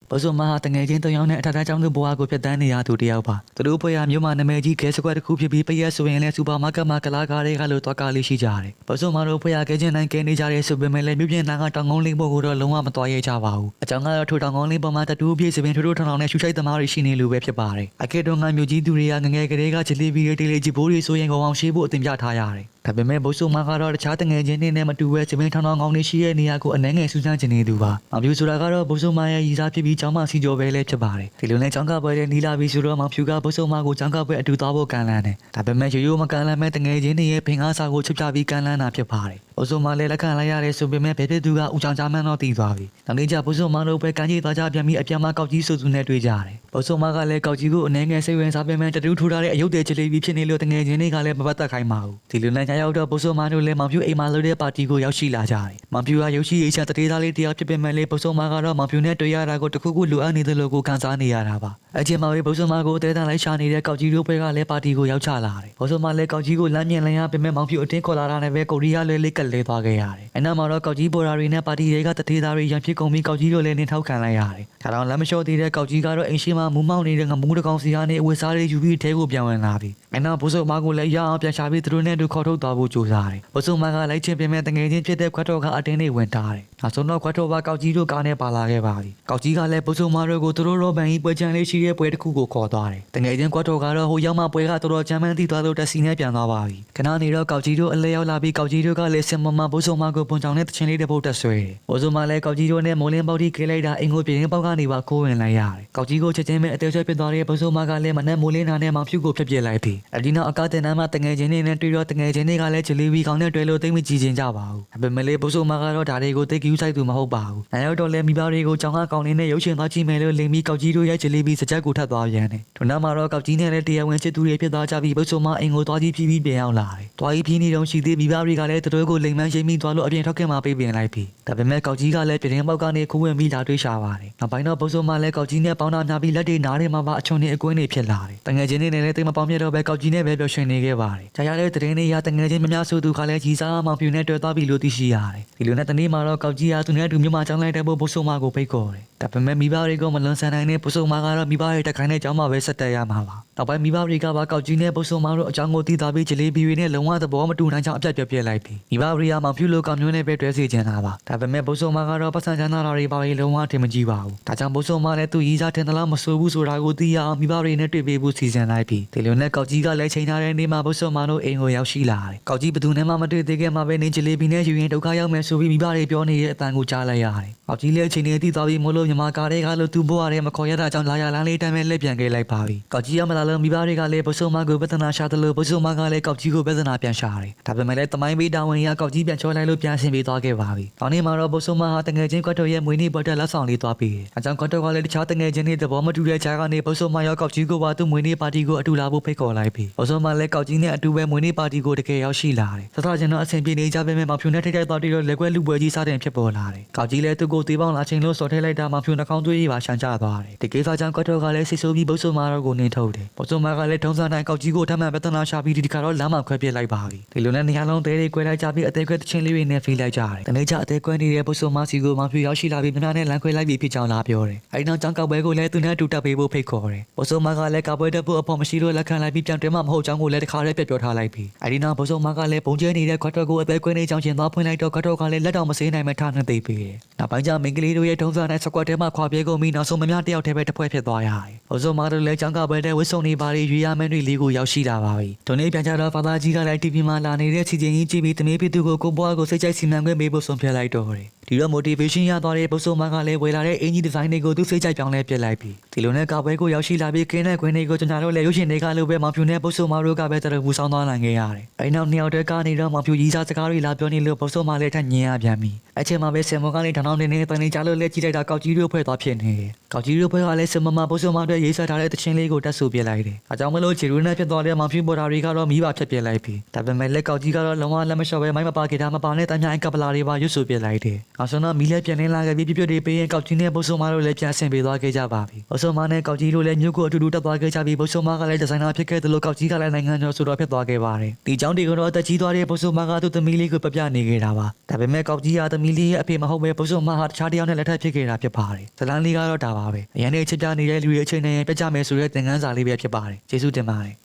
ဘုဇုံမဟာတငယ်ချင်း၃ယောက်နဲ့အထက်တန်းကျောင်းသူဘွားကိုဖျက်ဆီးနေရသူတယောက်ပါသူတို့ဖွဲ့ရမြို့မှာနာမည်ကြီးကဲစကွက်တစ်ခုဖြစ်ပြီးပရက်ဆိုရင်လည်းစူပါမားကတ်မှာကလာကားတွေကလို့တွားကားလေးရှိကြတယ်ဘုဇုံမတို့ဖွဲ့ရကဲချင်းတိုင်းကဲနေကြတဲ့ဆိုပေမဲ့လည်းမြို့ပြင်နာကတောင်ကုန်းလေးဘုတ်ကိုတော့လုံးဝမတွားရဲကြပါဘူးအကြောင်းကတော့ထိုတောင်ကုန်းလေးပေါ်မှာတတူးပြည့်စပင်ထိုးထိုးထောင်ထောင်နဲ့ရှူရှိုက်သမားတွေရှိနေလို့ပဲဖြစ်ပါတယ်အကဲတုံးကမြို့ကြီးသူတွေကငငယ်ကလေးကဂျလီဘီတွေတေးလေးကြီးဘိုးတွေဆိုရင်ကောင်အောင်ရှိဖို့အသင်ပြထားရတယ်ဒါပေမဲ့ဘုဇုံမကတော့တခြားတငယ်ချင်းတွေနဲ့မတူဘဲစပင်ထောင်ထောင်ကောင်းနေရှိတဲ့နေရာကိုအနှဲငယ်စူးစမ်းကျင်နေသူပါမောင်ဖြူဆိုတာကတော့ဘုဇုံမရဲ့ရည်စားဖြစ်ပြီးကျောင်းမစီကျော်ပဲလည်းဖြစ်ပါတယ်ဒီလိုနဲ့ကျောင်းကပွဲတဲ့နီလာပြီးဆိုတော့မောင်ဖြူကဘုဇုံမကိုကျောင်းကပွဲအတူသွားဖို့ကန်လန်းတယ်ဒါပေမဲ့ရိုးရိုးမကန်လန်းမဲ့တငယ်ချင်းတွေရဲ့ဖင်ကားစာကိုချွတ်ပြပြီးကန်လန်းတာဖြစ်ပါတယ်ဘုဇုံမလည်းလက်ခံလိုက်ရတဲ့ဆိုပေမဲ့ဘယ်ဖြစ်သူကဦးချောင်းချမ်းမှန်းတော့တည်သွားပြီနောက်နေ့ကျဘုဇုံမတို့ပဲကန်းကြီးသွားကြပြန်ပြီးအပြန်မှာကောက်ကြီးစုစုနဲ့တွေ့ကြတယ်ဘုဇုံမကလည်းကောက်ကြီးကိုအနှဲငယ်စိတ်ဝင်စားပေမဲ့တတူးထူထားတဲ့အယုတ်တဲ့ချလေးပြီးဖြစ်နေလို့တငယ်ချင်းတွေကလည်းမပတ်သက်ခိုင်းပါဘူးဒီလိုနဲ့ညရောက်တော့ဘုဇုံမတို့လည်းမောင်ဖြူအိမ်မှာလုပ်တဲ့ပါတီကိုရောက်ရှိလာကြတယ်မောင်ဖြူကရုပ်ရှိရေးချတတိသားလေးတယောက်ဖြစ်ပေမဲ့လည်းဘုဇုံမကတော့မောင်ဖြူနဲ့တွေ့ရတာကိုတခုခုလိုအပ်နေတယ်လို့ကိုခံစားနေရတာပါအချင်းမောင်ရဲ့ဘုဇုံမကိုအသေးတန်းလိုက်ရှာနေတဲ့ကောက်ကြီးတို့ဘက်ကလည်းပါတီကိုရောက်ချလာတယ်ဘုဇုံမလည်းကောက်ကြီးကိုလမ်းမြင်လမ်းရပေမဲ့မောင်ဖြူအတင်းခေါ်လာတာနဲ့ပဲကိုရီးယားလေးကလဲသွားခဲ့ရတယ်အနောက်မှာတော့ကောက်ကြီးပေါ်ရာတွေနဲ့ပါတီတွေကတတိသားတွေရန်ဖြစ်ကုန်ပြီးကောက်ကြီးတို့လည်းနေထောက်ခံလိုက်ရတယ်ဒါတော့လမ်းမလျှော့သေးတဲ့ကောက်ကြီးကတော့အိမ်ရှိမှာမူးမောက်နေတဲ့ငမူးတကောင်စီကနေအဝတ်စားလေးယူပြီးထဲကိုပြန်ဝင်လာပြီအနောက်ဘုဇုံမကိုလည်းရအောင်ပြန်ရှာပြီးသူတို့နဲ့တူခေါ်ထုတ်သွားဖို့ကြိုးစားတယ်ဘုဇုံမကလိုက်ချင်းပြင်မဲ့တငယ်ချင်းဖြစ်တဲ့ခွတ်တော်ကအတင်းလေးဝင်တာတယ်နောက်ဆုံးတော့ခွတ်တော်ကကောက်ကြီးတို့ကားနဲ့ပါလာခဲ့ပါပြီကောက်ကြီးကလည်းဘုဇုံမတို့ကိုသူတို့ရောဘန်ကြီးပွဲချမ်းလေးရှိတဲ့ပွဲတစ်ခုကိုခေါ်သွားတယ်တငယ်ချင်းခွတ်တော်ကတော့ဟိုရောက်မှပွဲကတော်တော်ချမ်းမှန်းသိသွားလို့တက်စီနဲ့ပြန်သွားပါပြီခဏနေတော့ကောက်ကြီးတို့အလဲရောက်လာပြီးကောက်ကြီးတို့ကလည်းစင်မမဘုဇုံမကိုပုံချောင်နဲ့တချင်လေးတစ်ပုတ်တက်ဆွဲတယ်ဘုဇုံမလည်းကောက်ကြီးတို့နဲ့မိုးလင်းပေါက်တီခဲလိုက်တာအင်ကိုပြင်းပေါက်ကနေပါခိုးဝင်လိုက်ရတယ်ကောက်ကြီးကိုချက်ချင်းပဲအသေးဆွဲပြသွားတဲ့ဘုဇုံမကလည်းမနဲ့မိုးလင်းနာနဲ့မောင်ဖြူကိုဖျက်ပစ်လိုက်ပြီအဒီနောက်အကားတင်နာမှာတငယ်ချင်းတွေနဲ့တွေ့တော့တငယ်ချင်းတွေကလည်းဂျလီဘီကောင်နဲ့တွေ့လို့သိမကြည့်ချင်ကြပါဘူးဒါပေမဲ့လေဘုဇုံမကတော့ဒါတွေကိုသိကူးဆိုင်သူမဟုတ်ပါဘူးနိုင်တော့လည်းမိဘတွေကိုကြောင်ကကောင်နေနဲ့ရုပ်ရှင်သွားကြည့်မယ်လို့လိမ်ပြီးကောက်ကြီးတို့ရဲ့ဂျလီဘီစကြက်ကိုထပ်သွားပြန်တယ်ထို့နောက်မှာတော့ကောက်ကြီးနဲ့လည်းတရားဝင်ချစ်သူတွေဖြစ်သွားကြပြီးဘုဇုံမအင်ကိုသွားကြည့်ပြီးပြန်ရောက်လာတယ်သွားကြီးပြီးနေတော့ရှိသေးမိဘတွေကလည်းသူတို့ကိုလိမ်မှန်းရှိမိသွားလို့အပြင်ထောက်ခင်မှာပေးပြင်လိုက်ပြီဒါပေမဲ့ကောက်ကြီးကလည်းပြင်းပေါက်ကနေခိုးဝင်ပြီးလာတွေ့ရှာပါတယ်နောက်ပိုင်းတော့ဘုဇုံမလည်းကောက်ကြီးနဲ့ပေါင်းတာများပြီးလက်တွေနားတွေမှာပါအချုံနေအကွင်းတွေဖြစ်လာတယ်တငယ်ချင်းတွေနဲ့လည်းတိတ်မပေါင်းမြတ်တော့ပဲကောက်ကြီးနဲ့ပဲပျော်ရွှင်နေခဲ့ပါတယ်ကြာရတဲ့သတင်းတွေရတငယ်ချင်းများများဆိုသူကလည်းကြီးစားမောင်ပြူနဲ့တွေ့သွားပြီလို့သိရှိရတယ်ဒီလိုနဲ့တနေ့မှာတော့ကောက်ကြီးကသူနဲ့အတူမြို့မှာကျောင်းလိုက်တဲ့ဘုဇုံမကိုဖိတ်ခေါ်တယ်ဒါပေမဲ့မိဘတွေကမလွန်ဆန်နိုင်တဲ့ဘုဇုံမကတော့မိဘရဲ့တက်ခိုင်းတဲ့ကျောင်းမှာပဲဆက်တက်ရမှာပါနောက်ပိုင်းမိဘတွေကပါကောက်ကြီးနဲ့ဘုဇုံမတို့အကြောင်းကိုသိသားပြီးဂျလီဘီတွေနဲ့လုံးဝသဘောမတူနိုင်ကြောင်းအပြတ်ပြက်လိုက်ပြီမိဘတွေကမောင်ဖြူလိုကောင်မျိုးနဲ့ပဲတွဲစီချင်တာပါဒါပေမဲ့ဘုဇုံမကတော့ပတ်စံချမ်းသာတာတွေပါလေလုံးဝထင်မကြည့်ပါဘူးဒါကြောင့်ဘုဇုံမလည်းသူရီးစားထင်သလားမဆိုးဘူးဆိုတာကိုသိရအောင်မိဘတွေနဲ့တွေ့ပေးဖို့စီစဉ်လိုက်ပြီဒီလိုနဲ့ကောက်ကြီးကလည်းချိန်ထားတဲ့နေ့မှာဘုဇုံမတို့အိမ်ကိုရောက်ရှိလာတယ်ကောက်ကြီးဘသူနဲ့မှမတွေ့သေးခဲ့မှပဲနေဂျလီဘီနဲ့ယူရင်ဒုက္ခရောက်မယ်ဆိုပြီးမိဘတွေပြောနေတဲ့အတန်ကိုကြားလိုက်ရတယ်ကောက်ကြီးလည်းအချိန်နဲ့သိသွားပြီးမို့လို့ညီမကားတွေကလို့သူ့ဘဝထဲမခေါ်ရတာကြောင့်လာရလန်းလေးတမ်းပဲလက်ပြန်ခဲ့လိုက်ပါပြီကောက်ကြီးရမလာလို့မိဘတွေကလည်းဘုဇုံမကိုပြဿနာရှာတယ်လို့ဘုဇုံမကလည်းကောက်ကြီးကိုပြဿနာပြန်ရှာတယ်ဒါပေမဲ့လည်းတမိုင်းပေးတာဝန်ရကောက်ကြီးပြန်ချောလိုက်လို့ပြန်ဆင်ပေးသွားခဲ့ပါပြီ။နောက်နေ့မှာတော့ဘုဇုံမဟာတငယ်ချင်းကွက်တော်ရဲ့မွေးနေ့ပေါ်တက်လက်ဆောင်လေးသွားပြီးအကြောင်းကွက်တော်ကလည်းတခြားတငယ်ချင်းတွေသဘောမတူတဲ့ကြားကနေဘုဇုံမရောက်ကောက်ကြီးကိုပါသူ့မွေးနေ့ပါတီကိုအတူလာဖို့ဖိတ်ခေါ်လိုက်ပြီးဘုဇုံမလည်းကောက်ကြီးနဲ့အတူပဲမွေးနေ့ပါတီကိုတကယ်ရောက်ရှိလာတယ်။သတ္တကျန်တော့အဆင်ပြေနေကြပေမဲ့မောင်ဖြူနဲ့ထိတိုက်သွားပြီးတော့လက်ကွဲလူပွဲကြီးစတင်ဖြစ်ပေါ်လာတယ်။ကောက်ကြီးလည်းသူ့ကိုသေးပေါင်းလာချိန်လို့စော်ထဲလိုက်တာမောင်ဖြူနှာခေါင်းသွေးကြီးပါရှမ်းကျသွားတယ်။ဒီကိစ္စကြောင့်ကွက်တော်ကလည်းဆိတ်ဆိုးပြီးဘုဇုံမတော်ကိုနင်းထုတ်တယ်။ဘုဇုံမကလည်းထုံးစံတိုင်းကောက်ကြီးကိုထပ်မံပြဿနာရှာပြီးဒီခါတော့လမ်းမှာခွဲပစ်လိုက်ပါပြီ။ဒီလိုနဲ့နေရာလုံးသေးလေးကွဲလိုက်ကြပြီးအသေးခွဲတချင်းလေးတွေနဲ့ဖိလိုက်ကြတယ်။တနေ့ကျအသေးကွဲနေတဲ့ဘုဇုံမစီကိုမောင်ဖြူရောက်ရှိလာပြီးမြမနဲ့လမ်းခွဲလိုက်ပြီးဖြစ်ကြောင်းလာပြောတယ်။အဲဒီနောက်ကျောင်းကောက်ပွဲကိုလည်းသူနဲ့အတူတက်ပေးဖို့ဖိတ်ခေါ်တယ်။ဘုဇုံမကလည်းကောက်ပွဲတက်ဖို့အဖို့မရှိလို့လက်ခံလိုက်ပြီးပြန်တွဲမှမဟုတ်ကြောင်းကိုလည်းတခါတည်းပြပြောထားလိုက်ပြီးအဲဒီနောက်ဘုဇုံမကလည်းပုံကျဲနေတဲ့ခွတ်တော်ကိုအသေးကွဲနေကြောင်းရှင်သွားဖွင့်လိုက်တော့ခွတ်တော်ကလည်းလက်တော်မစေးနိုင်မှထားနှသိပေးတယ်။နောက်ပိုင်းကျမင်္ဂလိတို့ရဲ့ထုံးစံတိုင်းစကွက်ထဲမှာခွာပြေကုန်ပြီးနောက်ဆုံးမများတယောက်တည်းပဲတစ်ဖွဲ့ဖြစ်သွားရတယ်။ဘုဇုံမတို့လည်းကျောင်းကောက်ပွဲတဲ့ဝစ်စုံနေပါရီရွေးရမန်းတွေလေးကိုရောက်ရှိလာပါပြီ။ဒီနေ့ပြန်ကြတော့ဖာသာကြီးကလည်း TV မှာလာနေတဲ့ချီချင်းကြီးကြည့်ပြီးတမီးပြည်သူကိုဘွားကိုစိတ်ကြိုက်စီမံခွင့်ပေးဖို့ဆုံးဖြတ်လိုက်တော့တယ်။ဒီတော့ motivation ရသွားတဲ့ဘုဇုံမကလည်းဝယ်လာတဲ့အင်ဂျီဒီဇိုင်းတွေကိုသူစိတ်ကြိုက်ပြောင်းလဲပြစ်လိုက်ပြီးဒီလိုနဲ့ကောက်ပွဲကိုရောက်ရှိလာပြီးခင်းတဲ့ခွင်းတွေကိုကျွန်တော်တို့လည်းရုပ်ရှင်တွေကလိုပဲမောင်ဖြူနဲ့ဘုဇုံမတို့ကပဲတရဝူဆောင်သွားနိုင်ခဲ့ရတယ်။အဲဒီနောက်နှစ်ယောက်တည်းကနေတော့မောင်ဖြူကြီးစားစကားတွေလာပြောနေလို့ဘုဇုံမလည်းထညင်ရပြန်ပြီ။အချိန်မှာပဲဆင်မောကနေထောင်ထောင်နေနေတန်နေကြလို့လက်ကြည့်လိုက်တာကောက်ကြီးတို့ဖွဲ့သွားဖြစ်နေတယ်။ကောက်ကြီးတို့ဖွဲ့ကလည်းဆင်မမဘုဇုံမတို့ရေးစားထားတဲ့တခြင်းလေးကိုတက်ဆူပြလိုက်တယ်။အကြောင်းမလို့ချီရူနဲ့ဖြစ်သွားတဲ့မောင်ဖြူပေါ်တာတွေကတော့မိဘဖြစ်ပြလိုက်ပြီ။ဒါပေမဲ့လက်ကောက်ကြီးကတော့လုံးဝလက်မလျှော့ပဲမိုင်းမပါခဲ့တာမပါနဲ့တမ်းမြိုင်ကပလာတွေပါရွတ်ဆူပြလိုက်တယ်။ နောက်ဆုံးတော့မီလက်ပြန်လင်းလာခဲ့ပြီးပြပြတွေပေးရင်ကောက်ကြီးနဲ့ဘုတ်ဆိုမာတို့လည်းပြန်ဆင်ပေးသွားခဲ့ကြပါပြီဘုတ်ဆိုမာနဲ့ကောက်ကြီးတို့လည်းမြို့ကိုအတူတူတက်သွားခဲ့ကြပြီးဘုတ်ဆိုမာကလည်းဒီဇိုင်နာဖြစ်ခဲ့တယ်လို့ကောက်ကြီးကလည်းနိုင်ငံကျော်ဆိုတော့ဖြစ်သွားခဲ့ပါတယ်ဒီကြောင့်ဒီကတော့အသက်ကြီးသွားတဲ့ဘုတ်ဆိုမာကသူ့သမီးလေးကိုပြပြနေခဲ့တာပါဒါပေမဲ့ကောက်ကြီးကသမီးလေးရဲ့အဖေမဟုတ်ပဲဘုတ်ဆိုမာဟာတခြားတစ်ယောက်နဲ့လက်ထပ်ဖြစ်ခဲ့တာဖြစ်ပါတယ်ဇလန်းလေးကတော့ဒါပါပဲအရင်နေ့ချစ်ပြနေတဲ့လူတွေအချိန်နဲ့ပြကြမယ်ဆိုတဲ့သင်ခန်းစာလေးပဲဖြစ်ပါတယ်ကျေးဇူးတင်ပါတယ်